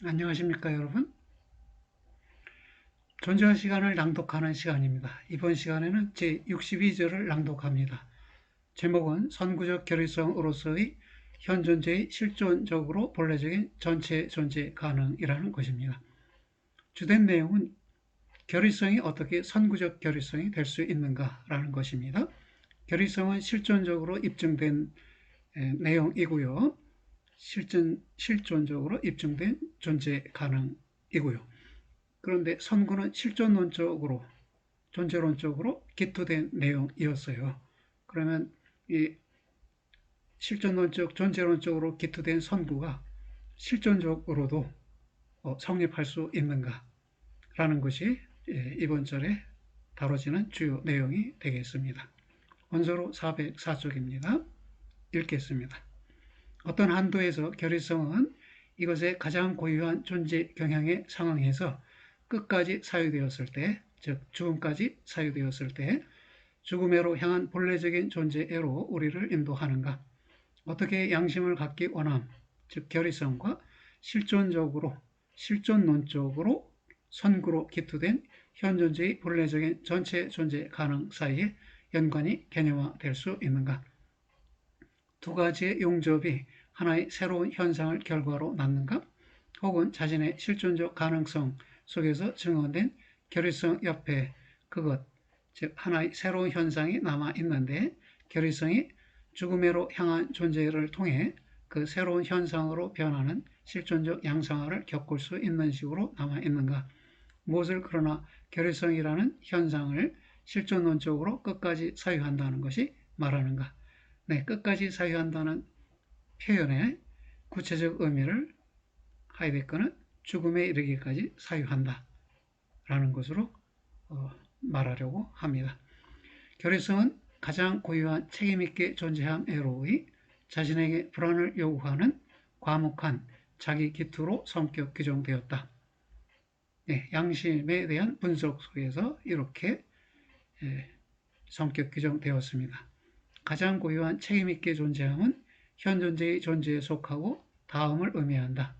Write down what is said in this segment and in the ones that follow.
안녕하십니까, 여러분? 존재와 시간을 낭독하는 시간입니다. 이번 시간에는 제62절을 낭독합니다. 제목은 선구적 결의성으로서의 현 존재의 실존적으로 본래적인 전체 존재 가능이라는 것입니다. 주된 내용은 결의성이 어떻게 선구적 결의성이 될 수 있는가라는 것입니다. 결의성은 실존적으로 입증된 내용이고요. 실존적으로 입증된 존재 가능이고요. 그런데 선구는 실존론적으로, 존재론적으로 기초된 내용이었어요. 그러면 이 실존론적, 존재론적으로 기초된 선구가 실존적으로도 성립할 수 있는가라는 것이 이번 절에 다뤄지는 주요 내용이 되겠습니다. 원서로 404쪽입니다. 읽겠습니다. 어떤 한도에서 결의성은 이것의 가장 고유한 존재 경향에 상응해서 끝까지 사유되었을 때, 즉 죽음까지 사유되었을 때 죽음으로 향한 본래적인 존재애로 우리를 인도하는가? 어떻게 양심을 갖기 원함, 즉 결의성과 실존론적으로 선구로 기초된 현 존재의 본래적인 전체 존재 가능 사이에 연관이 개념화될 수 있는가? 두 가지의 용접이 하나의 새로운 현상을 결과로 낳는가? 혹은 자신의 실존적 가능성 속에서 증언된 결의성 옆에 그것, 즉 하나의 새로운 현상이 남아 있는데 결의성이 죽음으로 향한 존재를 통해 그 새로운 현상으로 변하는 실존적 양상화를 겪을 수 있는 식으로 남아 있는가? 무엇을 그러나 결의성이라는 현상을 실존론적으로 끝까지 사유한다는 것이 말하는가? 네, 끝까지 사유한다는 표현의 구체적 의미를 하이데거는 죽음에 이르기까지 사유한다 라는 것으로 말하려고 합니다. 결의성은 가장 고유한 책임있게 존재함으로의 자신에게 불안을 요구하는 과묵한 자기 기투로 성격 규정되었다. 네, 양심에 대한 분석 속에서 이렇게 성격 규정되었습니다. 가장 고유한 책임있게 존재함은 현 존재의 존재에 속하고 다음을 의미한다.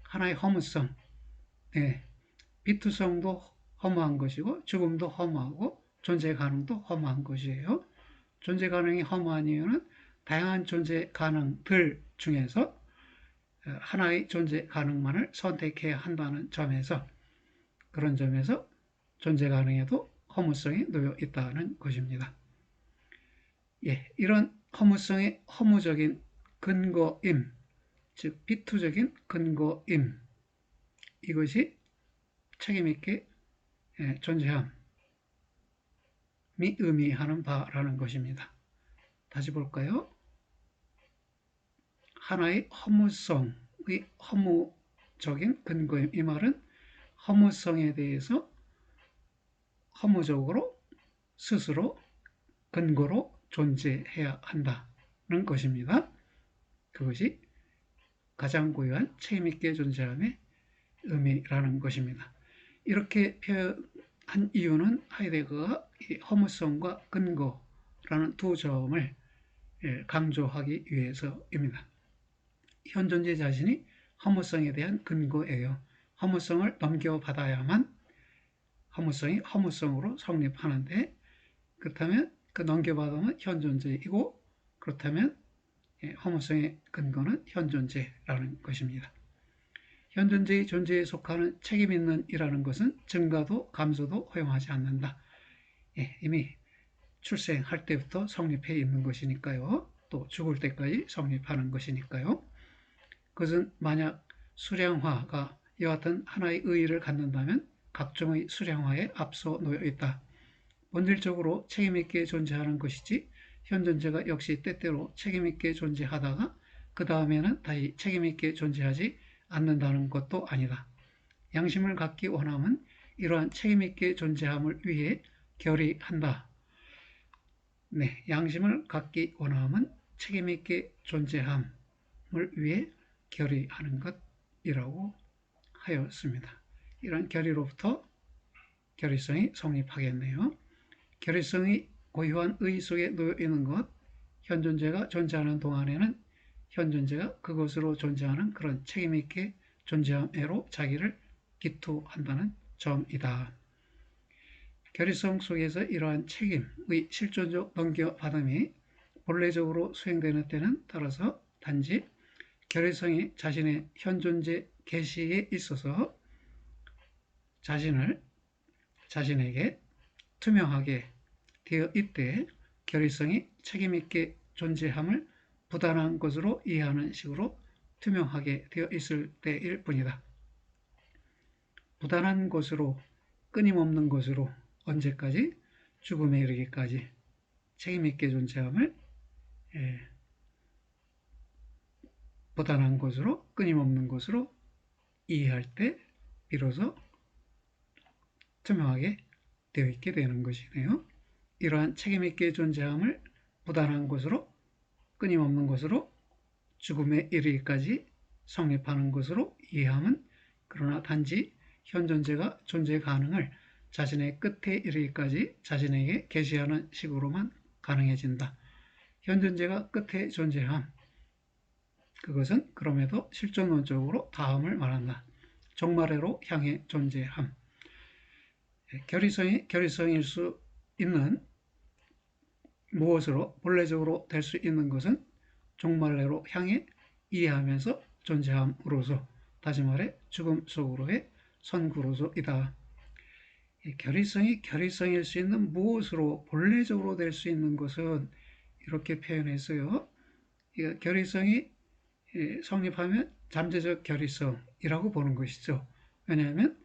하나의 허무성, 네, 비투성도 허무한 것이고 죽음도 허무하고 존재 가능도 허무한 것이에요. 존재 가능이 허무한 이유는 다양한 존재 가능들 중에서 하나의 존재 가능만을 선택해야 한다는 점에서 그런 점에서 존재 가능에도 허무성이 놓여 있다는 것입니다. 예, 이런 허무성의 허무적인 근거임, 즉 비투적인 근거임, 이것이 책임있게 존재함이 의미하는 바라는 것입니다. 다시 볼까요? 하나의 허무성의 허무적인 근거임, 이 말은 허무성에 대해서 허무적으로 스스로 근거로 존재해야 한다는 것입니다. 그것이 가장 고유한 책임있게 존재함의 의미라는 것입니다. 이렇게 표현한 이유는 하이데거가 허무성과 근거라는 두 점을 강조하기 위해서입니다. 현 존재 자신이 허무성에 대한 근거예요. 허무성을 넘겨받아야만 허무성이 허무성으로 성립하는데 그렇다면 그 넘겨받으면 현 존재이고 그렇다면 허무성의 근거는 현 존재라는 것입니다. 현 존재의 존재에 속하는 책임있는 이라는 것은 증가도 감소도 허용하지 않는다. 이미 출생할 때부터 성립해 있는 것이니까요. 또 죽을 때까지 성립하는 것이니까요. 그것은 만약 수량화가 이와 같은 하나의 의의를 갖는다면 각종의 수량화에 앞서 놓여 있다. 본질적으로 책임있게 존재하는 것이지 현 존재가 역시 때때로 책임있게 존재하다가 그 다음에는 다시 책임있게 존재하지 않는다는 것도 아니다. 양심을 갖기 원함은 이러한 책임있게 존재함을 위해 결의한다. 네, 양심을 갖기 원함은 책임있게 존재함을 위해 결의하는 것이라고 하였습니다. 이런 결의로부터 결의성이 성립하겠네요. 결의성이 고유한 의 속에 놓여 있는 것, 현 존재가 존재하는 동안에는 현 존재가 그것으로 존재하는 그런 책임있게 존재함으로 자기를 기투한다는 점이다. 결의성 속에서 이러한 책임의 실존적 넘겨받음이 본래적으로 수행되는 때는 따라서 단지 결의성이 자신의 현존재 계시에 있어서 자신에게 투명하게 되어 있되 결의성이 책임있게 존재함을 부단한 것으로 이해하는 식으로 투명하게 되어 있을 때일 뿐이다. 부단한 것으로, 끊임없는 것으로 언제까지? 죽음에 이르기까지 책임있게 존재함을 부단한 것으로, 끊임없는 것으로 이해할 때 비로소 투명하게 되어 있게 되는 것이네요. 이러한 책임있게 존재함을 부단한 것으로, 끊임없는 것으로 죽음에 이르기까지 성립하는 것으로 이해함은 그러나 단지 현존재가 존재 가능을 자신의 끝에 이르기까지 자신에게 계시하는 식으로만 가능해진다. 현존재가 끝에 존재함, 그것은 그럼에도 실존론적으로 다음을 말한다. 종말회로 향해 존재함. 결의성일 수 있는 무엇으로 본래적으로 될 수 있는 것은 종말회로 향해 이해하면서 존재함으로서, 다시 말해 죽음 속으로의 선구로서이다. 결의성이 결의성일 수 있는 무엇으로 본래적으로 될 수 있는 것은 이렇게 표현했어요. 결의성이 성립하면 잠재적 결의성이라고 보는 것이죠. 왜냐하면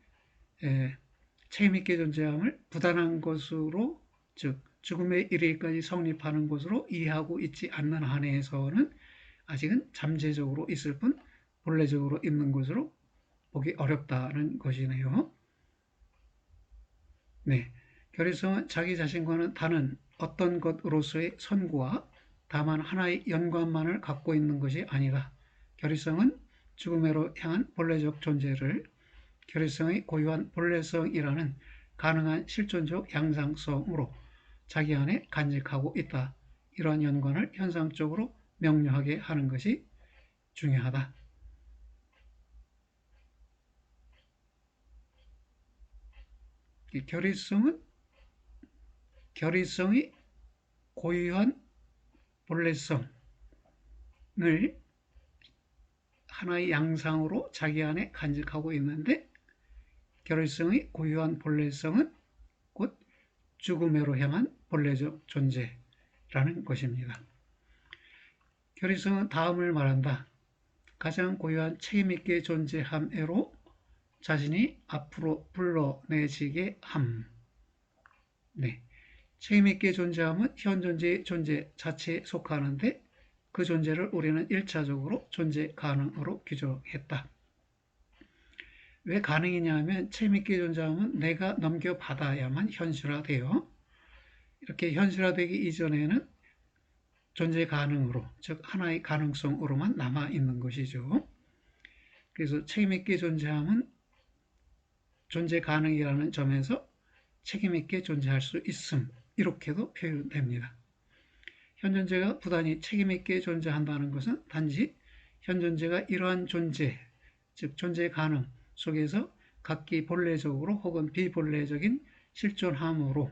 책임있게 존재함을 부단한 것으로, 즉 죽음에 이르기까지 성립하는 것으로 이해하고 있지 않는 한에서는 아직은 잠재적으로 있을 뿐 본래적으로 있는 것으로 보기 어렵다는 것이네요. 네, 결의성은 자기 자신과는 다른 어떤 것으로서의 선구와 다만 하나의 연관만을 갖고 있는 것이 아니다. 결의성은 죽음으로 향한 본래적 존재를 결의성의 고유한 본래성이라는 가능한 실존적 양상성으로 자기 안에 간직하고 있다. 이러한 연관을 현상적으로 명료하게 하는 것이 중요하다. 이 결의성의 고유한 본래성을 하나의 양상으로 자기 안에 간직하고 있는데, 결의성의 고유한 본래성은 곧 죽음으로 향한 본래적 존재라는 것입니다. 결의성은 다음을 말한다. 가장 고유한 책임있게 존재함으로 자신이 앞으로 불러내지게 함. 네, 책임있게 존재함은 현존재의 존재 자체에 속하는데 그 존재를 우리는 1차적으로 존재 가능으로 규정했다. 왜 가능이냐 하면 책임있게 존재하면 내가 넘겨받아야만 현실화돼요. 이렇게 현실화되기 이전에는 존재 가능으로, 즉 하나의 가능성으로만 남아있는 것이죠. 그래서 책임있게 존재함은 존재 가능이라는 점에서 책임있게 존재할 수 있음, 이렇게도 표현됩니다. 현존재가 부단히 책임있게 존재한다는 것은 단지 현존재가 이러한 존재, 즉 존재 가능 속에서 각기 본래적으로 혹은 비본래적인 실존함으로,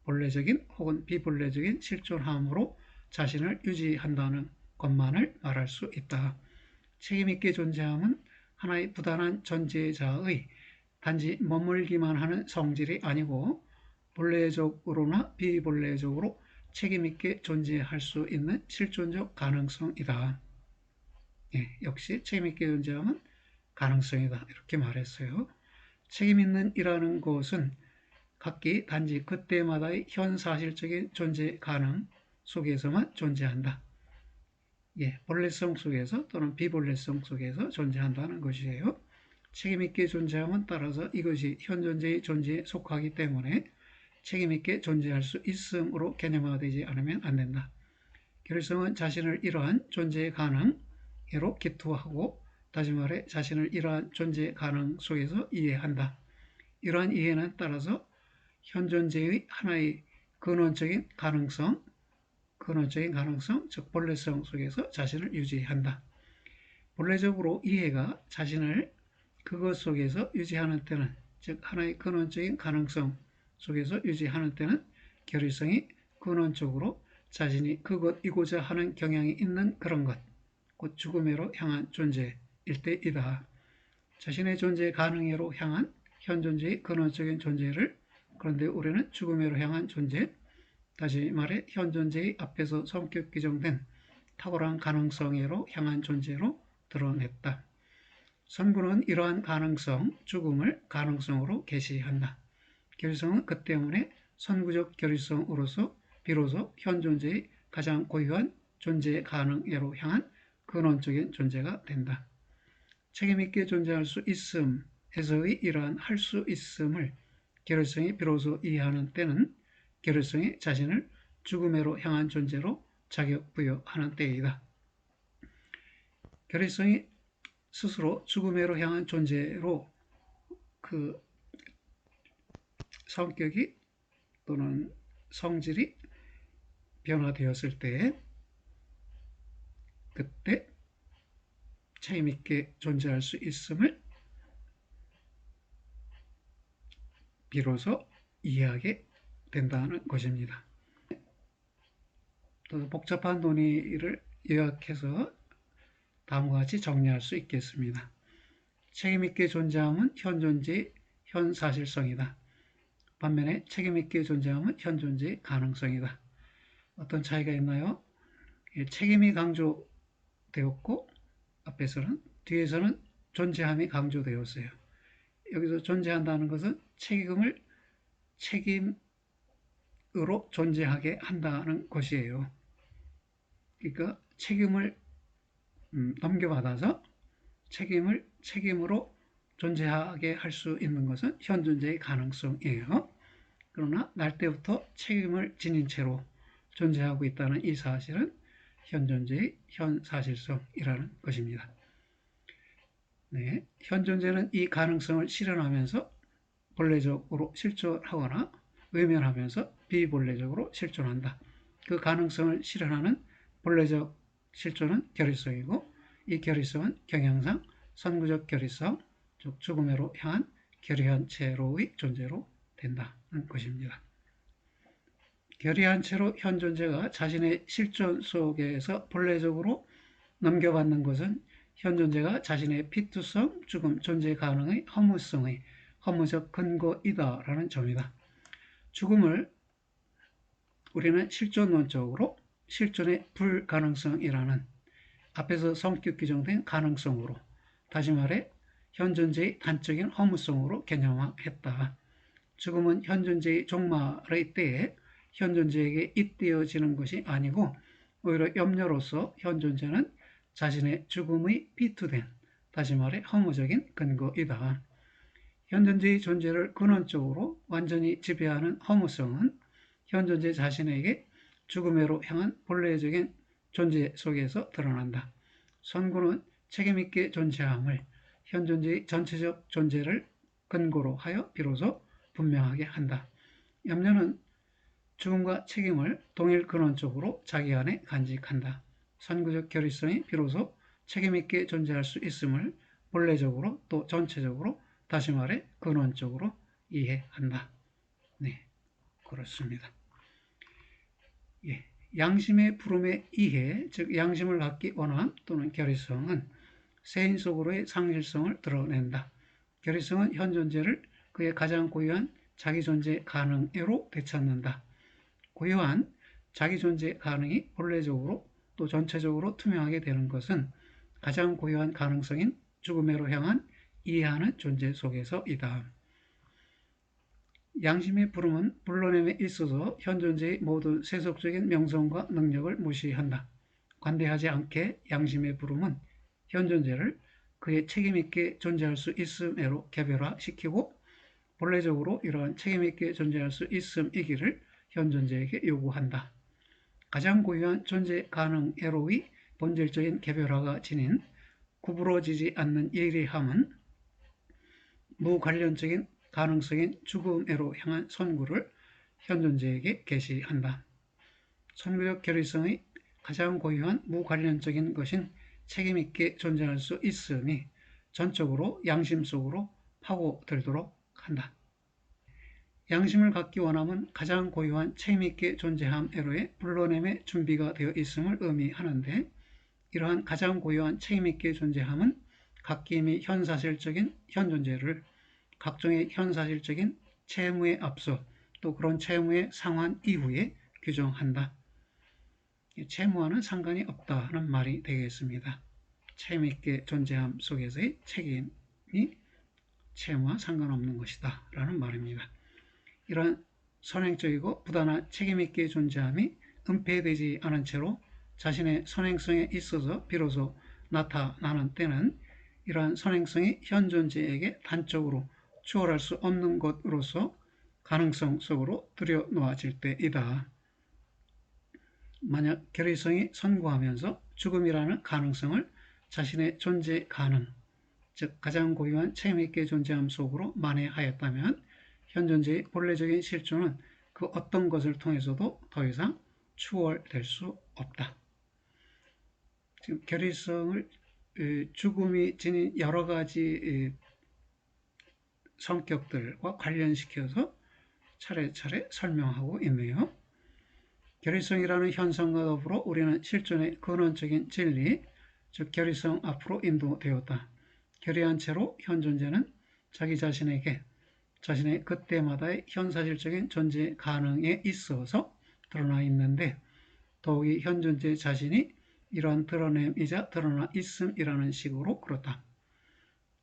본래적인 혹은 비본래적인 실존함으로 자신을 유지한다는 것만을 말할 수 있다. 책임있게 존재함은 하나의 부단한 존재자의 단지 머물기만 하는 성질이 아니고 본래적으로나 비본래적으로 책임있게 존재할 수 있는 실존적 가능성이다. 역시 책임있게 존재함은 가능성이다. 이렇게 말했어요. 책임있는 이라는 것은 각기 단지 그때마다의 현사실적인 존재 가능 속에서만 존재한다. 본래성 속에서 또는 비본래성 속에서 존재한다는 것이에요. 책임있게 존재함은 따라서 이것이 현존재의 존재에 속하기 때문에 책임있게 존재할 수 있음으로 개념화되지 않으면 안 된다. 결의성은 자신을 이러한 존재 가능으로 기투하고, 다시 말해 자신을 이러한 존재 가능 속에서 이해한다. 이러한 이해는 따라서 현존재의 하나의 근원적인 가능성, 즉 본래성 속에서 자신을 유지한다. 본래적으로 이해가 자신을 그것 속에서 유지하는 때는, 즉 하나의 근원적인 가능성 속에서 유지하는 때는 결의성이 근원적으로 자신이 그것이고자 하는 경향이 있는 그런 것, 곧 죽음으로 향한 존재일 때이다. 자신의 존재 가능해로 향한 현존재의 근원적인 존재를, 그런데 우리는 죽음으로 향한 존재, 다시 말해 현존재의 앞에서 성격 규정된 탁월한 가능성으로 향한 존재로 드러냈다. 선구는 이러한 가능성, 죽음을 가능성으로 계시한다. 결의성은 그 때문에 선구적 결의성으로서 비로소 현존재의 가장 고유한 존재 가능으로 향한 근원적인 존재가 된다. 책임있게 존재할 수 있음에서의 이러한 할 수 있음을 결의성이 비로소 이해하는 때는 결의성이 자신을 죽음으로 향한 존재로 자격 부여하는 때이다. 결의성이 스스로 죽음으로 향한 존재로 그 성격이 또는 성질이 변화되었을 때, 그때 책임있게 존재할 수 있음을 비로소 이해하게 된다는 것입니다. 또 복잡한 논의를 요약해서 다음과 같이 정리할 수 있겠습니다. 책임있게 존재함은 현존재의 현사실성이다. 반면에 책임있게 존재함은 현존재의 가능성이다. 어떤 차이가 있나요? 책임이 강조되었고 앞에서는, 뒤에서는 존재함이 강조되었어요. 여기서 존재한다는 것은 책임을 책임으로 존재하게 한다는 것이에요. 그러니까 책임을 넘겨받아서 책임을 책임으로 존재하게 할 수 있는 것은 현존재의 가능성이에요. 그러나 날 때부터 책임을 지닌 채로 존재하고 있다는 이 사실은 현존재의 현사실성이라는 것입니다. 네, 현존재는 이 가능성을 실현하면서 본래적으로 실존하거나 외면하면서 비본래적으로 실존한다. 그 가능성을 실현하는 본래적 실존은 결의성이고, 이 결의성은 경향상 선구적 결의성, 즉 죽음으로 향한 결의한 채로의 존재로 된다는 것입니다. 결의한 채로 현존재가 자신의 실존 속에서 본래적으로 넘겨받는 것은 현존재가 자신의 피투성, 죽음, 존재 가능의 허무성의 허무적 근거이다라는 점이다. 죽음을 우리는 실존론적으로 실존의 불가능성이라는 앞에서 성격 규정된 가능성으로, 다시 말해 현존재의 단적인 허무성으로 개념화했다. 죽음은 현존재의 종말의 때에 현존재에게 잇대어지는 것이 아니고 오히려 염려로서 현존재는 자신의 죽음의 피투된, 다시 말해 허무적인 근거이다. 현존재의 존재를 근원적으로 완전히 지배하는 허무성은 현존재 자신에게 죽음으로 향한 본래적인 존재 속에서 드러난다. 선구는 책임있게 존재함을 현존재의 전체적 존재를 근거로 하여 비로소 분명하게 한다. 염려는 죽음과 책임을 동일 근원적으로 자기 안에 간직한다. 선구적 결의성이 비로소 책임있게 존재할 수 있음을 본래적으로 또 전체적으로, 다시 말해 근원적으로 이해한다. 네, 그렇습니다. 예, 양심의 부름의 이해, 즉 양심을 갖기 원함 또는 결의성은 세인 속으로의 상실성을 드러낸다. 결의성은 현존재를 그의 가장 고유한 자기존재 가능애로 되찾는다. 고유한 자기존재 가능이 본래적으로 또 전체적으로 투명하게 되는 것은 가장 고유한 가능성인 죽음으로 향한 이해하는 존재 속에서이다. 양심의 부름은 불러냄에 있어서 현존재의 모든 세속적인 명성과 능력을 무시한다. 관대하지 않게 양심의 부름은 현존재를 그의 책임있게 존재할 수 있음으로 개별화시키고 본래적으로 이러한 책임있게 존재할 수 있음이기를 현존재에게 요구한다. 가장 고유한 존재 가능애로의 본질적인 개별화가 지닌 구부러지지 않는 예리함은 무관련적인 가능성인 죽음으로 향한 선구를 현존재에게 계시한다. 선구적 결의성의 가장 고유한 무관련적인 것인 책임 있게 존재할 수 있으니 전적으로 양심 속으로 파고들도록 한다. 양심을 갖기 원함은 가장 고유한 책임 있게 존재함으로의 불러냄의 준비가 되어 있음을 의미하는데, 이러한 가장 고유한 책임 있게 존재함은 각기임이 현사실적인 현존재를 각종의 현사실적인 채무에 앞서 또 그런 채무의 상환 이후에 규정한다. 채무와는 상관이 없다는 말이 되겠습니다. 책임 있게 존재함 속에서의 책임이 채무와 상관없는 것이다 라는 말입니다. 이러한 선행적이고 부단한 책임 있게 존재함이 은폐되지 않은 채로 자신의 선행성에 있어서 비로소 나타나는 때는 이러한 선행성이 현존재에게 단적으로 추월할 수 없는 것으로서 가능성 속으로 들여놓아질 때이다. 만약 결의성이 선고하면서 죽음이라는 가능성을 자신의 존재 가능, 즉 가장 고유한 책임 있게 존재함 속으로 만회하였다면 현존재의 본래적인 실존은 그 어떤 것을 통해서도 더 이상 추월될 수 없다. 지금 결의성을 죽음이 지닌 여러 가지 성격들과 관련시켜서 차례차례 설명하고 있네요. 결의성이라는 현상과 더불어 우리는 실존의 근원적인 진리, 즉 결의성 앞으로 인도되었다. 결의한 채로 현존재는 자기 자신에게 자신의 그때마다의 현사실적인 존재 가능에 있어서 드러나 있는데, 더욱이 현존재 자신이 이러한 드러냄이자 드러나 있음이라는 식으로 그렇다.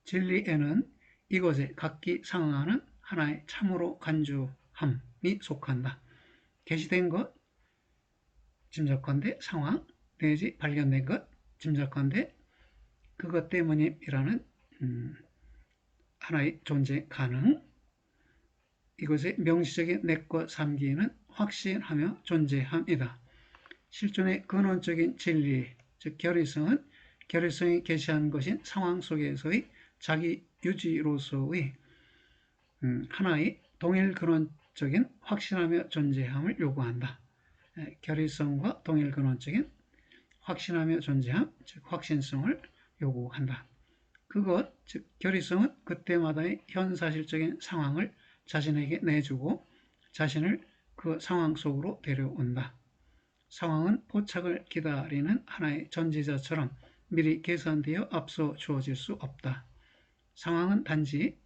진리에는 이것에 각기 상응하는 하나의 참으로 간주함이 속한다. 계시된 것, 짐작컨대 상황, 내지 발견된 것, 짐작컨대 그것 때문임이라는 하나의 존재 가능, 이것의 명시적인 내과 삼기는 확신하며 존재함이다. 실존의 근원적인 진리, 즉 결의성은 결의성이 계시한 것인 상황 속에서의 자기 유지로서의 하나의 동일 근원적인 확신하며 존재함을 요구한다. 결의성과 동일 근원적인 확신하며 존재함, 즉 확신성을 요구한다. 그것, 즉 결의성은 그때마다의 현사실적인 상황을 자신에게 내주고 자신을 그 상황 속으로 데려온다. 상황은 포착을 기다리는 하나의 전지자처럼 미리 계산되어 앞서 주어질 수 없다. 상황은 단지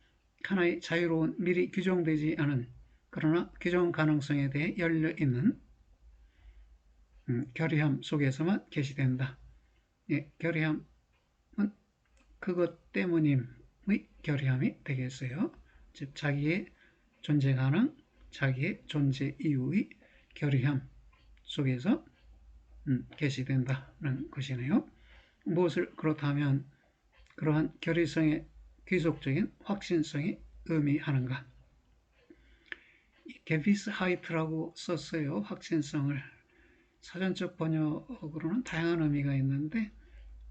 하나의 자유로운 미리 규정되지 않은 그러나 규정 가능성에 대해 열려있는 결의함 속에서만 계시된다. 결의함은 그것 때문임의 결의함이 되겠어요. 즉 자기의 존재 가능, 자기의 존재 이유의 결의함 속에서 계시된다는 것이네요. 무엇을 그렇다면 그러한 결의성의 귀속적인 확신성이 의미하는가? 게비스 하이트라고 썼어요. 확신성을. 사전적 번역으로는 다양한 의미가 있는데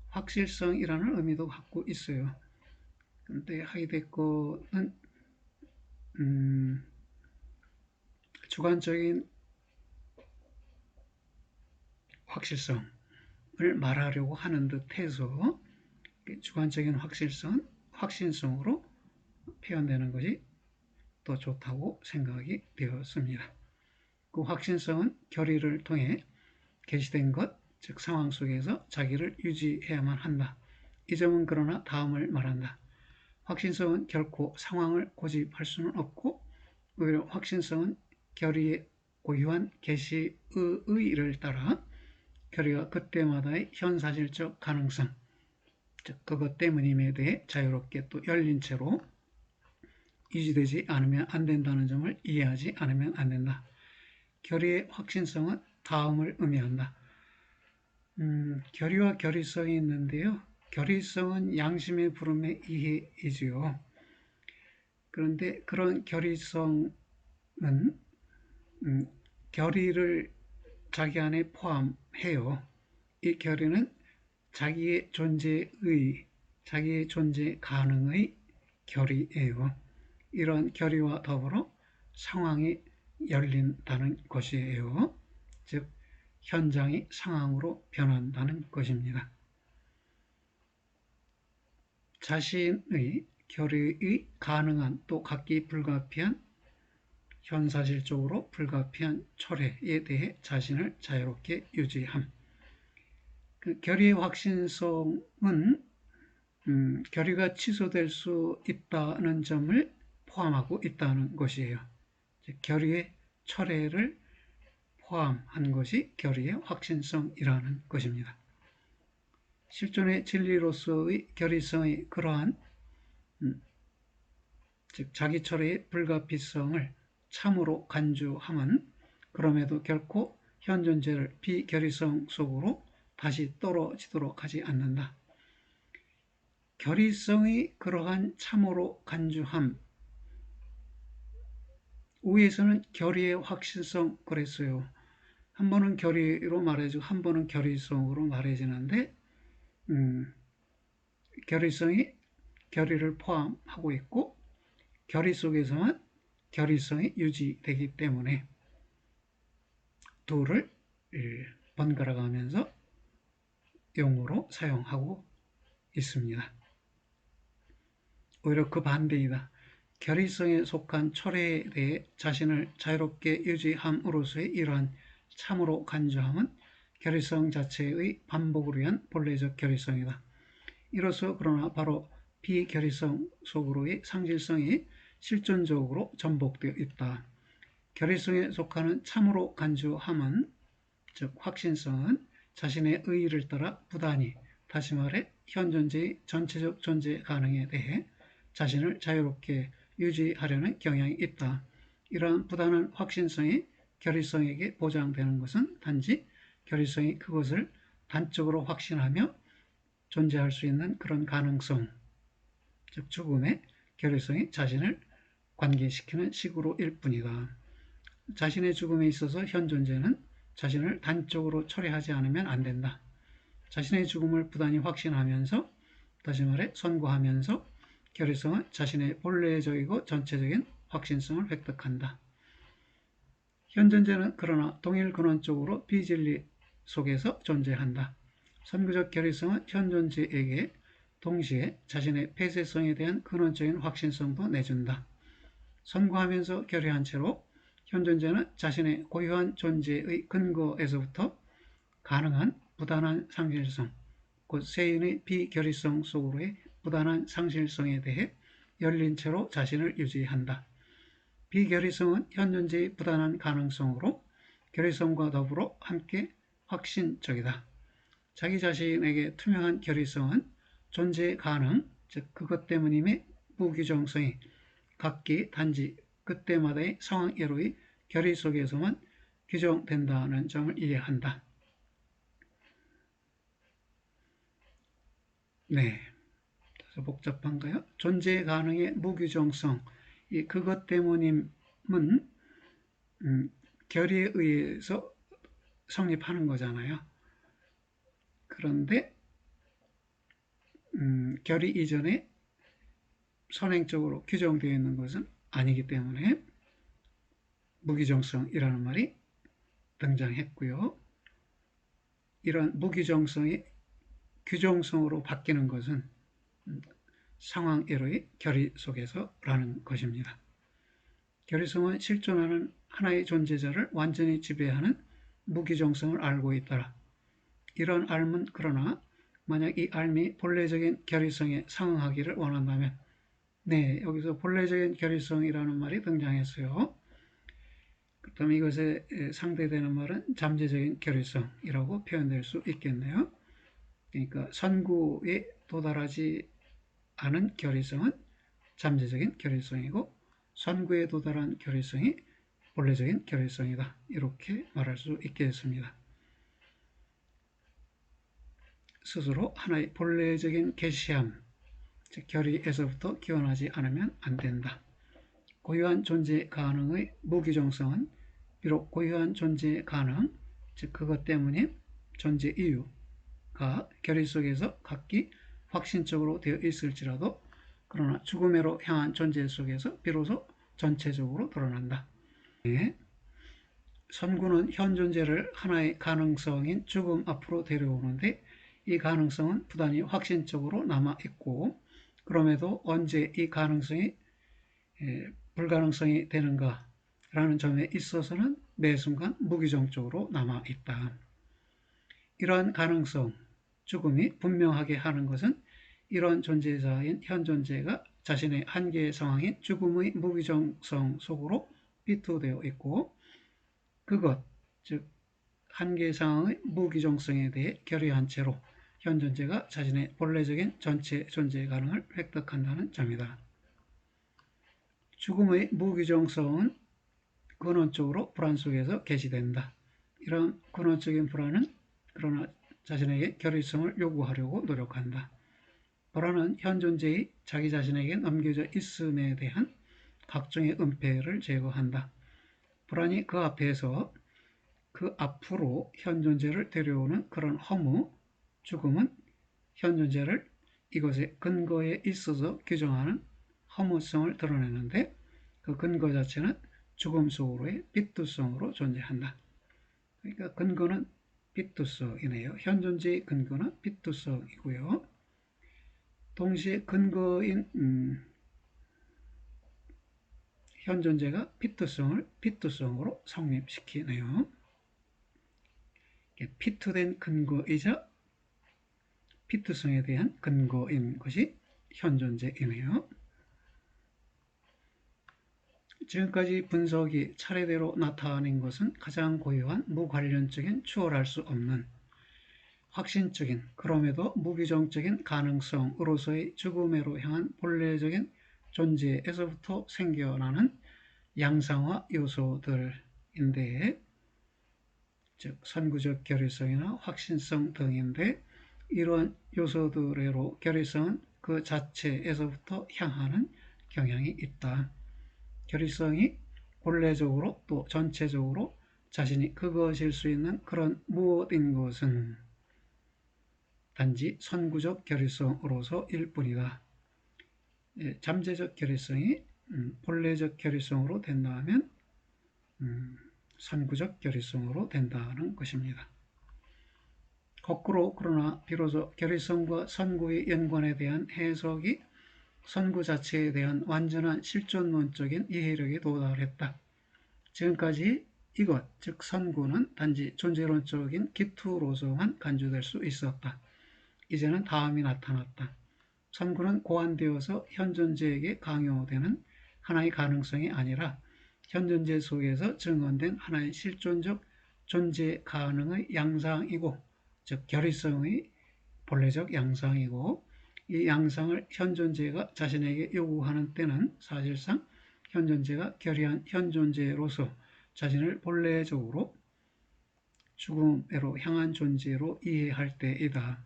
확실성이라는 의미도 갖고 있어요. 근데 하이데거는 주관적인 확실성을 말하려고 하는 듯해서 주관적인 확실성은 확신성으로 표현되는 것이 더 좋다고 생각이 되었습니다. 그 확신성은 결의를 통해 계시된 것, 즉 상황 속에서 자기를 유지해야만 한다. 이 점은 그러나 다음을 말한다. 확신성은 결코 상황을 고집할 수는 없고 오히려 확신성은 결의의 고유한 계시의를 따라 결의가 그때마다의 현사실적 가능성, 즉 그것 때문임에 대해 자유롭게 또 열린 채로 유지되지 않으면 안 된다는 점을 이해하지 않으면 안 된다. 결의의 확신성은 다음을 의미한다. 결의와 결의성이 있는데요. 결의성은 양심의 부름의 이해이지요. 그런데 그런 결의성은 결의를 자기 안에 포함해요. 이 결의는 자기의 존재의, 자기의 존재 가능의 결의예요. 이런 결의와 더불어 상황이 열린다는 것이에요. 즉 현장이 상황으로 변한다는 것입니다. 자신의 결의의 가능한 또 갖기 불가피한 현사실적으로 불가피한 철회에 대해 자신을 자유롭게 유지함. 그 결의의 확신성은 결의가 취소될 수 있다는 점을 포함하고 있다는 것이에요. 결의의 철회를 포함한 것이 결의의 확신성이라는 것입니다. 실존의 진리로서의 결의성의 그러한 즉 자기 철회의 불가피성을 참으로 간주함은 그럼에도 결코 현 존재를 비결의성 속으로 다시 떨어지도록 하지 않는다. 결의성의 그러한 참으로 간주함, 우에서는 결의의 확실성 그랬어요. 한 번은 결의로 말해주고 한 번은 결의성으로 말해지는데 결의성이 결의를 포함하고 있고 결의 속에서만 결의성이 유지되기 때문에 둘을 번갈아 가면서 용어로 사용하고 있습니다. 오히려 그 반대이다. 결의성에 속한 철회에 대해 자신을 자유롭게 유지함으로써의 이러한 참으로 간주함은 결의성 자체의 반복을 위한 본래적 결의성이다. 이로써 그러나 바로 비결의성 속으로의 상실성이 실존적으로 전복되어 있다. 결의성에 속하는 참으로 간주함은 즉 확신성은 자신의 의의를 따라 부단히 다시 말해 현 존재의 전체적 존재 가능에 대해 자신을 자유롭게 유지하려는 경향이 있다. 이러한 부단한 확신성이 결의성에게 보장되는 것은 단지 결의성이 그것을 단적으로 확신하며 존재할 수 있는 그런 가능성, 즉 죽음에 결의성이 자신을 관계시키는 식으로일 뿐이다. 자신의 죽음에 있어서 현 존재는 자신을 단적으로 철회하지 않으면 안 된다. 자신의 죽음을 부단히 확신하면서 다시 말해 선고하면서 결의성은 자신의 본래적이고 전체적인 확신성을 획득한다. 현 존재는 그러나 동일 근원적으로 비진리 속에서 존재한다. 선구적 결의성은 현 존재에게 동시에 자신의 폐쇄성에 대한 근원적인 확신성도 내준다. 선고하면서 결의한 채로 현 존재는 자신의 고유한 존재의 근거에서부터 가능한 부단한 상실성, 곧 세인의 비결의성 속으로의 부단한 상실성에 대해 열린 채로 자신을 유지한다. 비결의성은 현 존재의 부단한 가능성으로 결의성과 더불어 함께 확신적이다. 자기 자신에게 투명한 결의성은 존재 가능, 즉 그것 때문임의 무규정성이 각기 단지 그때마다의 상황애로의 결의 속에서만 규정된다는 점을 이해한다. 네, 그래서 복잡한가요? 존재 가능의 무규정성, 이 그것 때문임은 결의에 의해서 성립하는 거잖아요. 그런데 결의 이전에 선행적으로 규정되어 있는 것은 아니기 때문에 무규정성이라는 말이 등장했고요. 이런 무규정성이 규정성으로 바뀌는 것은 상황애로의 결의 속에서라는 것입니다. 결의성은 실존하는 하나의 존재자를 완전히 지배하는 무규정성을 알고 있더라. 이런 알은 그러나 만약 이 알미 본래적인 결의성에 상응하기를 원한다면 네, 여기서 본래적인 결의성이라는 말이 등장했어요. 그렇다면 이것에 상대되는 말은 잠재적인 결의성이라고 표현될 수 있겠네요. 그러니까 선구에 도달하지 않은 결의성은 잠재적인 결의성이고 선구에 도달한 결의성이 본래적인 결의성이다. 이렇게 말할 수 있겠습니다. 스스로 하나의 본래적인 계시함, 즉 결의에서부터 기원하지 않으면 안 된다. 고유한 존재 가능의 무규정성은 비록 고유한 존재 가능, 즉 그것 때문에 존재 이유가 결의 속에서 각기 확신적으로 되어 있을지라도 그러나 죽음으로 향한 존재 속에서 비로소 전체적으로 드러난다. 네. 선구는 현 존재를 하나의 가능성인 죽음 앞으로 데려오는데 이 가능성은 부단히 확신적으로 남아있고 그럼에도 언제 이 가능성이 불가능성이 되는가라는 점에 있어서는 매 순간 무기정적으로 남아있다. 이러한 가능성, 죽음이 분명하게 하는 것은 이런 존재자인 현 존재가 자신의 한계 상황인 죽음의 무기정성 속으로 비투되어 있고, 그것, 즉 한계 상황의 무기정성에 대해 결의한 채로 현 존재가 자신의 본래적인 전체 존재 가능을 획득한다는 점이다. 죽음의 무기정성은 근원적으로 불안 속에서 개시된다. 이런 근원적인 불안은 그러나 자신에게 결의성을 요구하려고 노력한다. 불안은 현 존재의 자기 자신에게 넘겨져 있음에 대한 각종의 은폐를 제거한다. 불안이 그 앞에서 그 앞으로 현 존재를 데려오는 그런 허무, 죽음은 현 존재를 이것의 근거에 있어서 규정하는 허무성을 드러내는데, 그 근거 자체는 죽음 속으로의 비투성으로 존재한다. 그러니까 근거는 비투성이네요. 현 존재의 근거는 비투성이고요. 동시에 근거인 현 존재가 비투성을 비투성으로 성립시키네요. 피투된 근거이자 피투성에 대한 근거인 것이 현 존재이네요. 지금까지 분석이 차례대로 나타낸 것은 가장 고유한 무관련적인 추월할 수 없는 확신적인, 그럼에도 무규정적인 가능성으로서의 죽음으로 향한 본래적인 존재에서부터 생겨나는 양상화 요소들인데, 즉 선구적 결의성이나 확신성 등인데, 이러한 요소들로 결의성은 그 자체에서부터 향하는 경향이 있다. 결의성이 본래적으로 또 전체적으로 자신이 그것일 수 있는 그런 무엇인 것은 단지 선구적 결의성으로서일 뿐이다. 잠재적 결의성이 본래적 결의성으로 된다면 선구적 결의성으로 된다는 것입니다. 거꾸로 그러나 비로소 결의성과 선구의 연관에 대한 해석이 선구 자체에 대한 완전한 실존론적인 이해력에 도달했다. 지금까지 이것, 즉 선구는 단지 존재론적인 기투로서만 간주될 수 있었다. 이제는 다음이 나타났다. 선구는 고안되어서 현 존재에게 강요되는 하나의 가능성이 아니라 현 존재 속에서 증언된 하나의 실존적 존재 가능의 양상이고, 즉 결의성의 본래적 양상이고, 이 양상을 현 존재가 자신에게 요구하는 때는 사실상 현 존재가 결의한 현 존재로서 자신을 본래적으로 죽음으로 향한 존재로 이해할 때이다.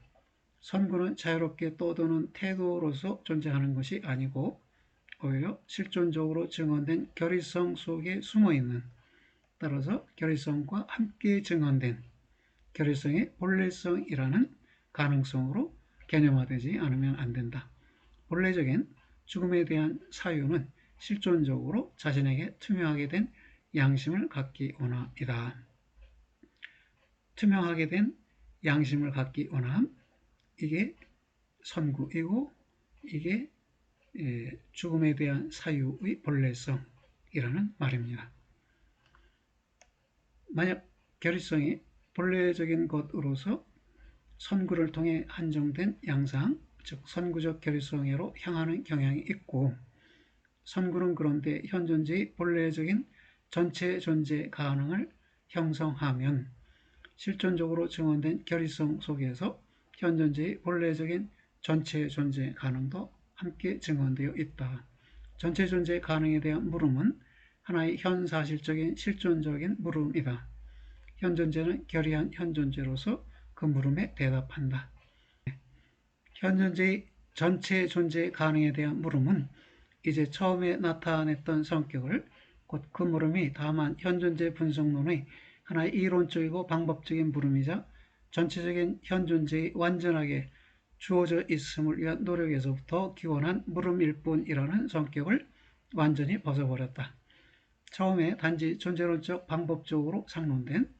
선구는 자유롭게 떠도는 태도로서 존재하는 것이 아니고 오히려 실존적으로 증언된 결의성 속에 숨어있는, 따라서 결의성과 함께 증언된 결의성의 본래성이라는 가능성으로 개념화되지 않으면 안 된다. 본래적인 죽음에 대한 사유는 실존적으로 자신에게 투명하게 된 양심을 갖기 원함이다. 투명하게 된 양심을 갖기 원함, 이게 선구이고 이게 죽음에 대한 사유의 본래성이라는 말입니다. 만약 결의성이 본래적인 것으로서 선구를 통해 한정된 양상, 즉 선구적 결의성으로 향하는 경향이 있고, 선구는 그런데 현 존재의 본래적인 전체 존재 가능을 형성하면 실존적으로 증언된 결의성 속에서 현 존재의 본래적인 전체 존재 가능도 함께 증언되어 있다. 전체 존재 가능에 대한 물음은 하나의 현사실적인 실존적인 물음이다. 현 존재는 결의한 현 존재로서 그 물음에 대답한다. 현 존재의 전체 존재 가능에 대한 물음은 이제 처음에 나타냈던 성격을, 곧 그 물음이 다만 현 존재 분석론의 하나의 이론적이고 방법적인 물음이자 전체적인 현 존재의 완전하게 주어져 있음을 위한 노력에서부터 기원한 물음일 뿐이라는 성격을 완전히 벗어버렸다. 처음에 단지 존재론적 방법적으로 상론된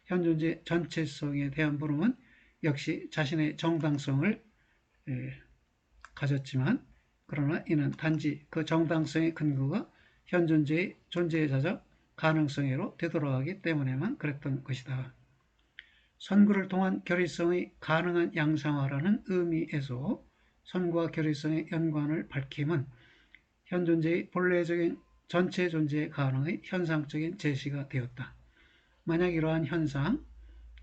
현 존재 전체성에 대한 물음은 역시 자신의 정당성을 가졌지만 그러나 이는 단지 그 정당성의 근거가 현존재의 존재자적 가능성으로 되돌아가기 때문에만 그랬던 것이다. 선구를 통한 결의성의 가능한 양상화라는 의미에서 선구와 결의성의 연관을 밝힘은 현존재의 본래적인 전체 존재 가능의 현상적인 제시가 되었다. 만약 이러한 현상,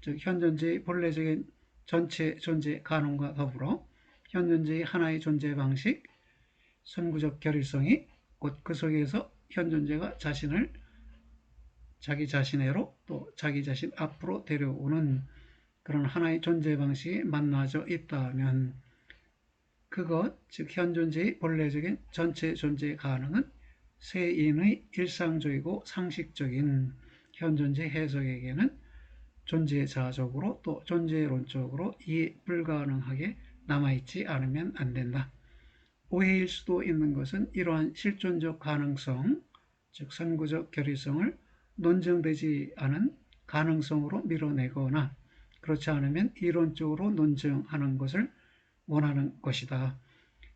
즉 현존재의 본래적인 전체 존재 가능과 더불어 현존재의 하나의 존재 방식, 선구적 결의성이 곧 그 속에서 현존재가 자기 자신애로 또 자기 자신 앞으로 데려오는 그런 하나의 존재 방식이 만나져 있다면 그것, 즉 현존재의 본래적인 전체 존재 가능은 세인의 일상적이고 상식적인 현존재 해석에게는 존재자적으로 또 존재론적으로 이해 불가능하게 남아있지 않으면 안 된다. 오해일 수도 있는 것은 이러한 실존적 가능성, 즉 선구적 결의성을 논증되지 않은 가능성으로 밀어내거나 그렇지 않으면 이론적으로 논증하는 것을 원하는 것이다.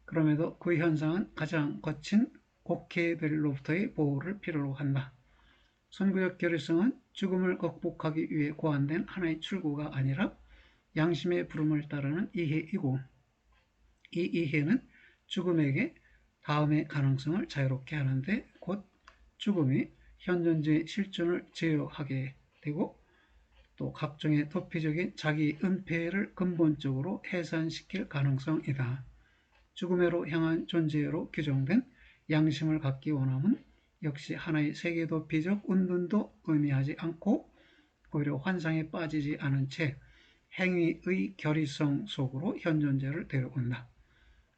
그럼에도 그 현상은 가장 거친 곡해들로부터의 보호를 필요로 한다. 선구적 결의성은 죽음을 극복하기 위해 고안된 하나의 출구가 아니라 양심의 부름을 따르는 이해이고 이 이해는 죽음에게 다음의 가능성을 자유롭게 하는데 곧 죽음이 현존재의 실존을 제어하게 되고 또 각종의 도피적인 자기 은폐를 근본적으로 해산시킬 가능성이다. 죽음으로 향한 존재로 규정된 양심을 갖기 원함은 역시 하나의 세계도피적 운동도 의미하지 않고 오히려 환상에 빠지지 않은 채 행위의 결의성 속으로 현존재를 데려온다.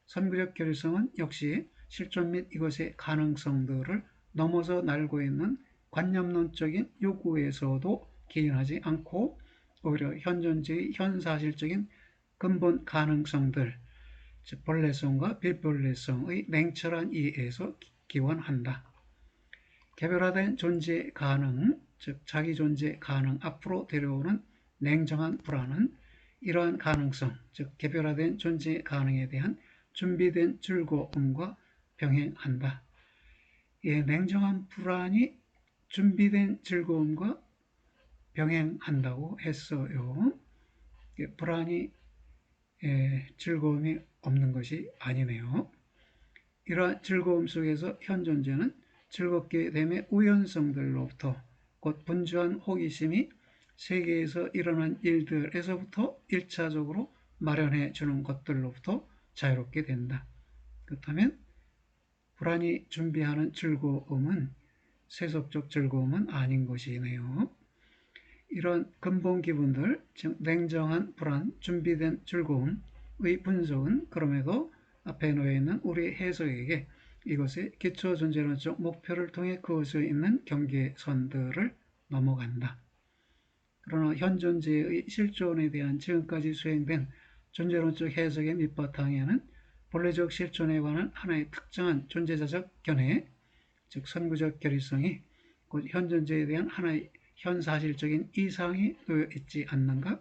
선구적 결의성은 역시 실존 및 이것의 가능성들을 넘어서 날고 있는 관념론적인 요구에서도 기인하지 않고 오히려 현존재의 현사실적인 근본 가능성들, 즉 본래성과 비본래성의 냉철한 이해에서 기원한다. 개별화된 존재 가능, 즉 자기 존재 가능 앞으로 데려오는 냉정한 불안은 이러한 가능성, 즉 개별화된 존재 가능에 대한 준비된 즐거움과 병행한다. 냉정한 불안이 준비된 즐거움과 병행한다고 했어요. 불안이 즐거움이 없는 것이 아니네요. 이러한 즐거움 속에서 현존재는 즐겁게 됨의 우연성들로부터 곧 분주한 호기심이 세계에서 일어난 일들에서부터 1차적으로 마련해 주는 것들로부터 자유롭게 된다. 그렇다면 불안이 준비하는 즐거움은 세속적 즐거움은 아닌 것이네요. 이런 근본 기분들, 즉 냉정한 불안, 준비된 즐거움의 분석은 그럼에도 앞에 놓여있는 우리 해석에게 이것의 기초 존재론적 목표를 통해 그어져 있는 경계선들을 넘어간다. 그러나 현존재의 실존에 대한 지금까지 수행된 존재론적 해석의 밑바탕에는 본래적 실존에 관한 하나의 특정한 존재자적 견해, 즉 선구적 결의성이 곧 현존재에 대한 하나의 현사실적인 이상이 놓여 있지 않는가?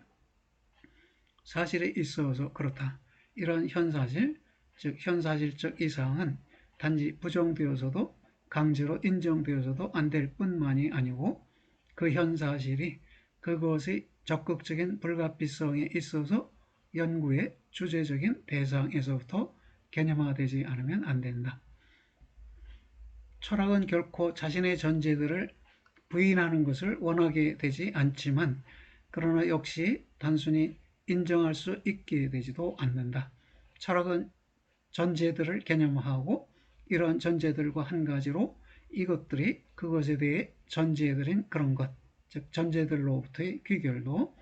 사실에 있어서 그렇다. 이런 현사실, 즉 현사실적 이상은 단지 부정되어서도 강제로 인정되어서도 안 될 뿐만이 아니고 그 현사실이 그것의 적극적인 불가피성에 있어서 연구의 주제적인 대상에서부터 개념화되지 않으면 안 된다. 철학은 결코 자신의 전제들을 부인하는 것을 원하게 되지 않지만 그러나 역시 단순히 인정할 수 있게 되지도 않는다. 철학은 전제들을 개념화하고 이러한 전제들과 한 가지로 이것들이 그것에 대해 전제들인 그런 것, 즉 전제들로부터의 귀결도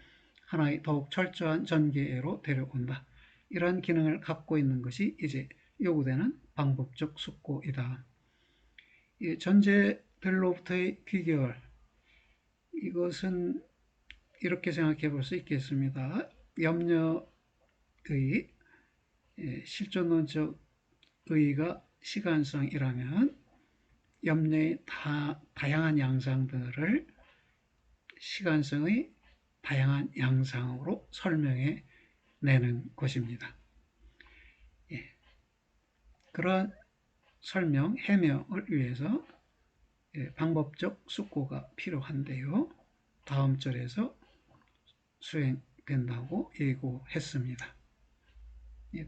하나의 더욱 철저한 전개로 데려온다. 이러한 기능을 갖고 있는 것이 이제 요구되는 방법적 숙고이다. 이 전제들로부터의 귀결, 이것은 이렇게 생각해 볼 수 있겠습니다. 염려의 실존론적 의의가 시간성이라면 염려의 다양한 양상들을 시간성의 다양한 양상으로 설명해 내는 것입니다. 그러한 설명, 해명을 위해서 방법적 숙고가 필요한데요. 다음 절에서 수행된다고 예고했습니다.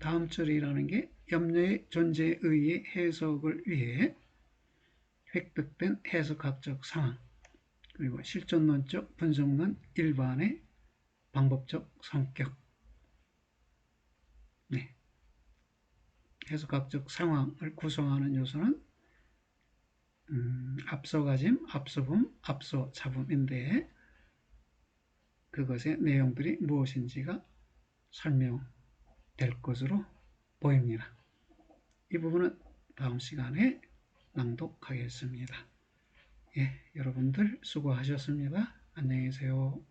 다음 절이라는 게 염려의 존재에 의해 해석을 위해 획득된 해석학적 상황, 그리고 실존론적 분석론 일반의 방법적 성격, 해석학적 상황을 구성하는 요소는 앞서가짐, 앞서봄, 앞서잡음인데 그것의 내용들이 무엇인지가 설명될 것으로 보입니다. 이 부분은 다음 시간에 낭독하겠습니다. 여러분들 수고하셨습니다. 안녕히 계세요.